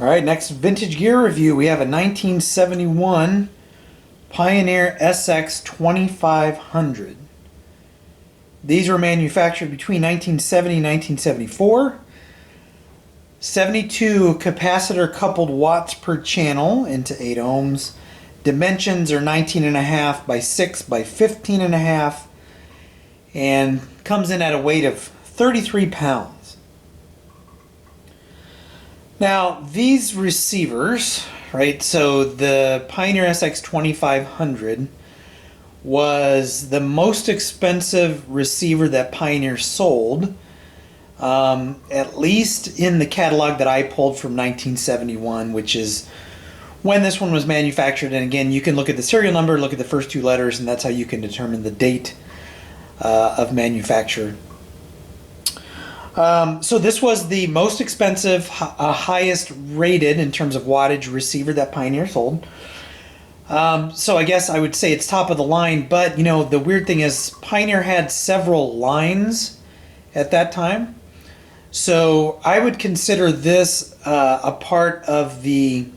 All right, next vintage gear review. We have a 1971 Pioneer SX 2500. These were manufactured between 1970 and 1974. 72 capacitor coupled watts per channel into 8 ohms. Dimensions are 19.5 by 6 by 15.5 and comes in at a weight of 33 pounds. Now, these receivers, right, so the Pioneer SX 2500 was the most expensive receiver that Pioneer sold, at least in the catalog that I pulled from 1971, which is when this one was manufactured. And again, you can look at the serial number, look at the first two letters, and that's how you can determine the date of manufacture. So this was the most expensive, highest rated in terms of wattage receiver that Pioneer sold. So I guess I would say it's top of the line, but you know, the weird thing is Pioneer had several lines at that time. So I would consider this a part of the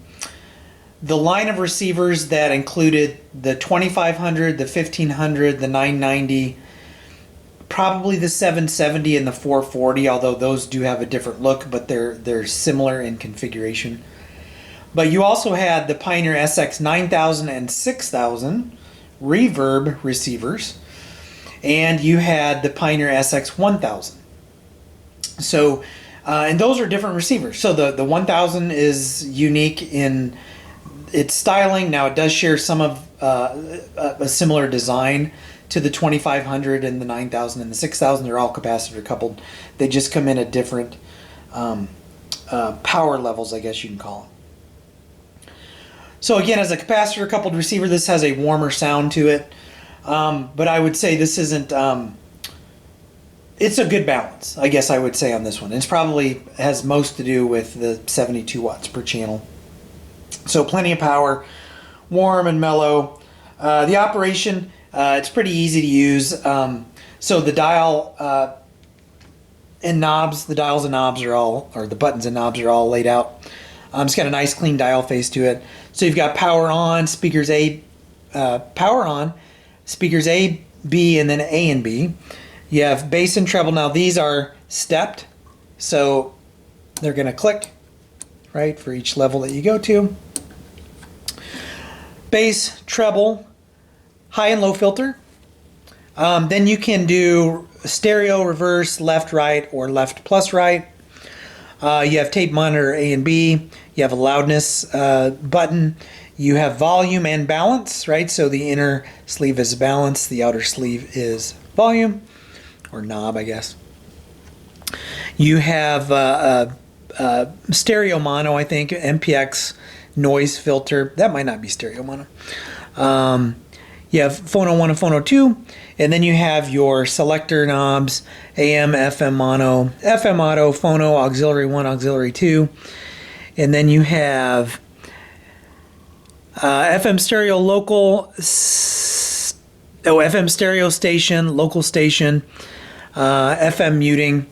line of receivers that included the 2500, the 1500, the 990, probably the 770 and the 440, although those do have a different look, but they're similar in configuration. But you also had the Pioneer SX 9000 and 6000 reverb receivers, and you had the Pioneer SX 1000. So, and those are different receivers. So the 1000 is unique in its styling. Now it does share some of a similar design to the 2500 and the 9000 and the 6000. They're all capacitor coupled. They just come in at different power levels, I guess you can call them. So again, as a capacitor coupled receiver, this has a warmer sound to it. But I would say this isn't, it's a good balance, I guess I would say, on this one. It's probably has most to do with the 72 watts per channel. So plenty of power, warm and mellow. The operation, it's pretty easy to use. So the dial and knobs, the dials and knobs are all, or the buttons and knobs are all laid out. It's got a nice clean dial face to it. So you've got power on, speakers power on, speakers A, B, and then A and B. You have bass and treble. Now these are stepped, so they're going to click, right, for each level that you go to. Bass, treble, high and low filter. Then you can do stereo, reverse, left, right, or left plus right. You have tape monitor A and B. You have a loudness button. You have volume and balance, right? So the inner sleeve is balance, the outer sleeve is volume, or knob, I guess. You have stereo mono, I think, MPX noise filter. That might not be stereo mono. You have phono 1 and phono 2, and then you have your selector knobs, AM, FM mono, FM auto, phono, auxiliary 1, auxiliary 2, and then you have FM stereo local, FM stereo station, local station, FM muting,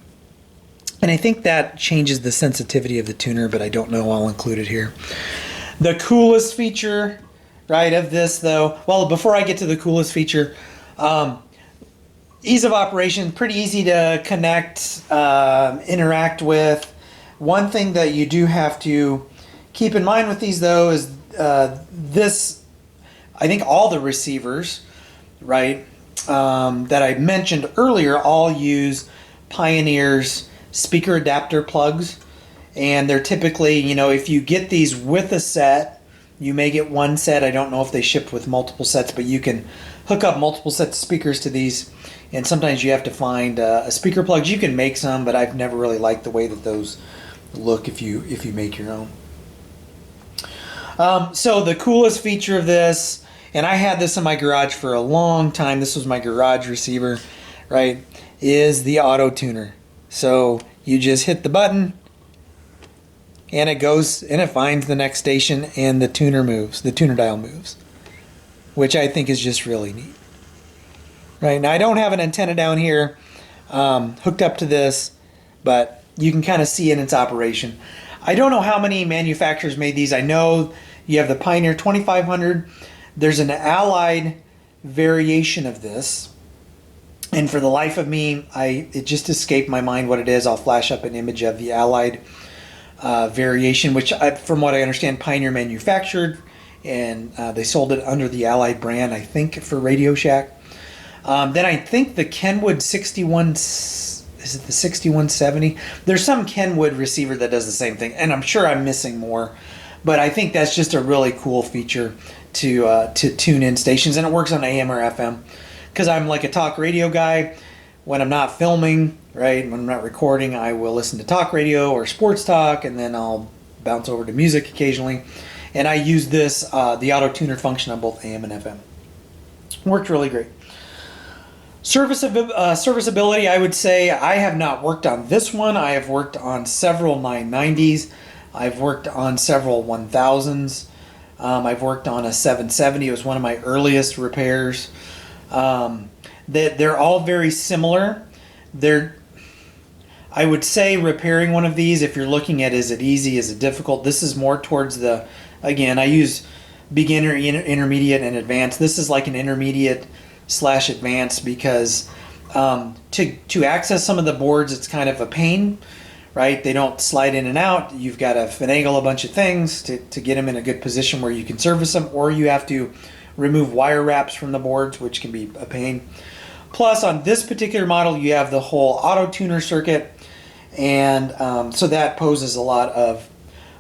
and I think that changes the sensitivity of the tuner, but I don't know. I'll include it here. The coolest feature, right, of this, though, well, before I get to the coolest feature, ease of operation, pretty easy to connect, interact with. One thing that you do have to keep in mind with these, though, is this, I think all the receivers, right, that I mentioned earlier all use Pioneer's speaker adapter plugs. And they're typically, you know, if you get these with a set, you may get one set. I don't know if they ship with multiple sets, but you can hook up multiple sets of speakers to these. And sometimes you have to find a speaker plugs. You can make some, but I've never really liked the way that those look if you make your own. So the coolest feature of this, and I had this in my garage for a long time, this was my garage receiver, right, is the auto tuner. So you just hit the button, and it goes and it finds the next station, and the tuner moves, the tuner dial moves, which I think is just really neat. Right, now I don't have an antenna down here hooked up to this, but you can kind of see in its operation. I don't know how many manufacturers made these. I know you have the Pioneer 2500. There's an Allied variation of this. And for the life of me, it just escaped my mind what it is. I'll flash up an image of the Allied variation, which from what I understand, Pioneer manufactured, and they sold it under the Allied brand, I think, for Radio Shack. Then I think the Kenwood 61, is it the 6170? There's some Kenwood receiver that does the same thing, and I'm sure I'm missing more, but I think that's just a really cool feature to tune in stations, and it works on AM or FM. Because I'm like a talk radio guy, when I'm not filming, right, when I'm not recording, I will listen to talk radio or sports talk, and then I'll bounce over to music occasionally. And I use this, the auto tuner function on both AM and FM. Worked really great. Serviceability, I would say I have not worked on this one. I have worked on several 990s. I've worked on several 1000s. I've worked on a 770. It was one of my earliest repairs. They're all very similar. I would say repairing one of these, if you're looking at is it easy, is it difficult, this is more towards the, again, I use beginner, intermediate, and advanced. This is like an intermediate / advanced because to access some of the boards, it's kind of a pain, right? They don't slide in and out. You've got to finagle a bunch of things to get them in a good position where you can service them, or you have to remove wire wraps from the boards, which can be a pain. Plus, on this particular model, you have the whole auto tuner circuit, and so that poses a lot of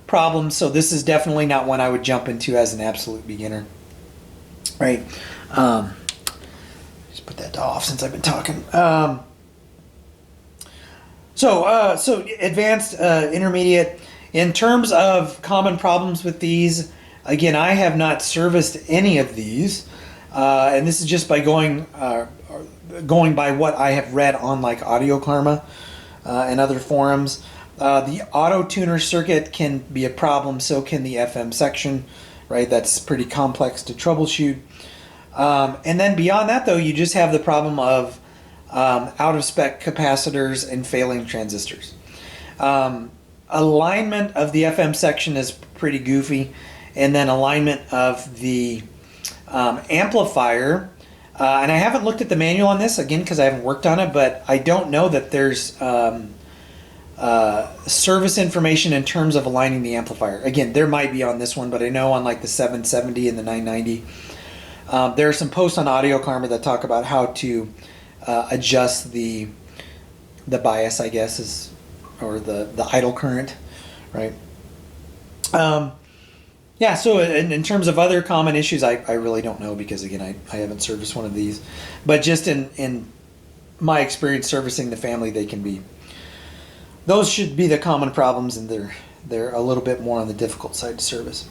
problems. So this is definitely not one I would jump into as an absolute beginner, right? Just put that off since I've been talking. So advanced, intermediate. In terms of common problems with these, again, I have not serviced any of these, and this is just by going by what I have read on like Audio Karma and other forums. The auto tuner circuit can be a problem, so can the FM section, right? That's pretty complex to troubleshoot. And then beyond that, though, you just have the problem of out of spec capacitors and failing transistors. Alignment of the FM section is pretty goofy. And then alignment of the amplifier. And I haven't looked at the manual on this, again, because I haven't worked on it, but I don't know that there's service information in terms of aligning the amplifier. Again, there might be on this one, but I know on like the 770 and the 990, there are some posts on Audio Karma that talk about how to adjust the bias, I guess, or the idle current, right? Yeah, so in terms of other common issues, I really don't know because, again, I haven't serviced one of these. But just in my experience servicing the family, those should be the common problems, and they're a little bit more on the difficult side to service.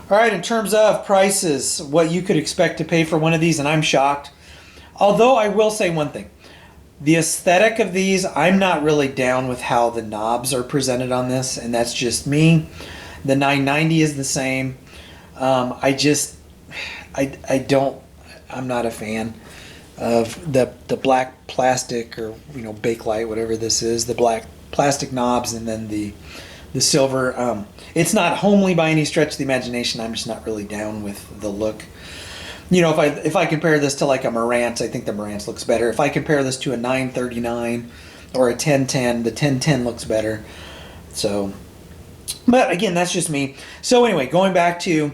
All right, in terms of prices, what you could expect to pay for one of these, and I'm shocked. Although I will say one thing. The aesthetic of these, I'm not really down with how the knobs are presented on this, and that's just me. The 990 is the same. I'm not a fan of the black plastic, or Bakelite, whatever this is, the black plastic knobs, and then the silver. It's not homely by any stretch of the imagination. I'm just not really down with the look. If I compare this to like a Marantz, I think the Marantz looks better. If I compare this to a 939 or a 1010, the 1010 looks better. So. But again, that's just me. So anyway, going back to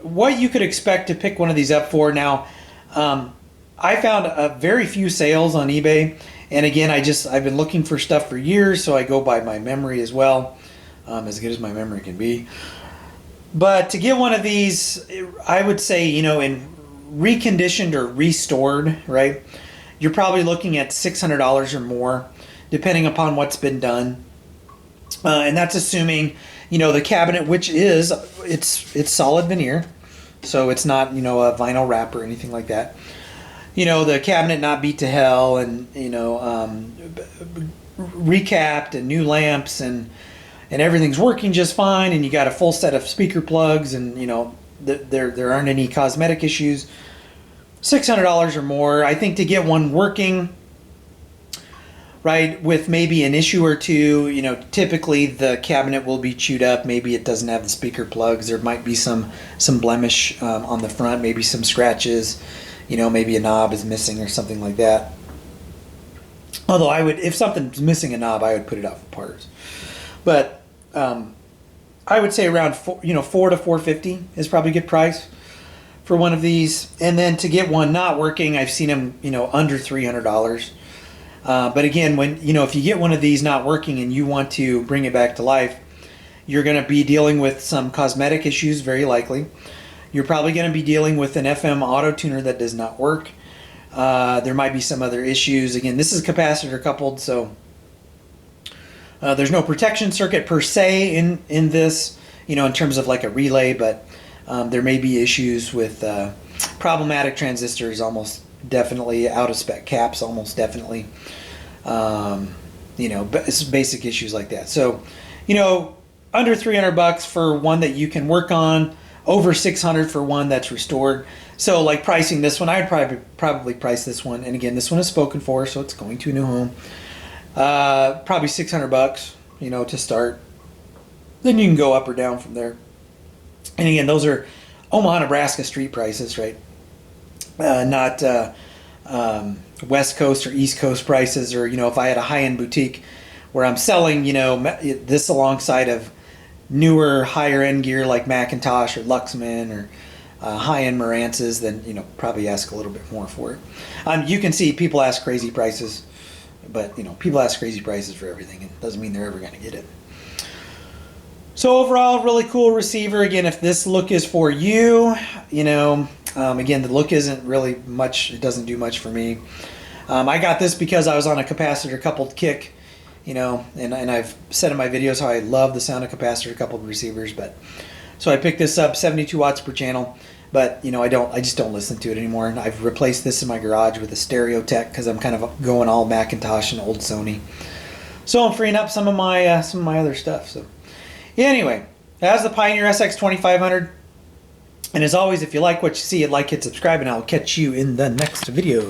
what you could expect to pick one of these up for. Now, I found very few sales on eBay. And again, I've been looking for stuff for years, so I go by my memory as well, as good as my memory can be. But to get one of these, I would say, in reconditioned or restored, right, you're probably looking at $600 or more, depending upon what's been done. And that's assuming, the cabinet, which is, it's solid veneer, so it's not, a vinyl wrap or anything like that. The cabinet not beat to hell, and, recapped, and new lamps, and everything's working just fine, and you got a full set of speaker plugs, and, there aren't any cosmetic issues. $600 or more. I think to get one working right, with maybe an issue or two. You know, typically the cabinet will be chewed up. Maybe it doesn't have the speaker plugs. There might be some blemish on the front, maybe some scratches. You know, maybe a knob is missing or something like that. Although I would, if something's missing a knob, I would put it out for parts. But I would say around $4 to $4.50 is probably a good price for one of these. And then to get one not working, I've seen them, under $300. But again, when if you get one of these not working and you want to bring it back to life, you're going to be dealing with some cosmetic issues, very likely. You're probably going to be dealing with an FM auto tuner that does not work. There might be some other issues. Again, this is capacitor coupled, so there's no protection circuit per se in this, in terms of like a relay, but there may be issues with problematic transistors, almost definitely, out of spec caps, almost definitely. It's basic issues like that. So, under $300 for one that you can work on, over $600 for one that's restored. So, like pricing this one, I'd probably price this one. And again, this one is spoken for, so it's going to a new home. Probably $600, to start. Then you can go up or down from there. And again, those are Omaha, Nebraska street prices, right? Not West Coast or East Coast prices, or if I had a high-end boutique where I'm selling, this alongside of newer, higher-end gear like Macintosh or Luxman or high-end Marantzes, then probably ask a little bit more for it. You can see people ask crazy prices, but people ask crazy prices for everything. It doesn't mean they're ever going to get it. So overall, really cool receiver. Again, if this look is for you, again, the look isn't really much. It doesn't do much for me. I got this because I was on a capacitor coupled kick, and I've said in my videos how I love the sound of capacitor coupled receivers. But so I picked this up, 72 watts per channel. But I just don't listen to it anymore. And I've replaced this in my garage with a Stereotech because I'm kind of going all Macintosh and old Sony. So I'm freeing up some of my other stuff. So anyway, that's the Pioneer SX2500. And as always, if you like what you see, like, hit subscribe, and I'll catch you in the next video.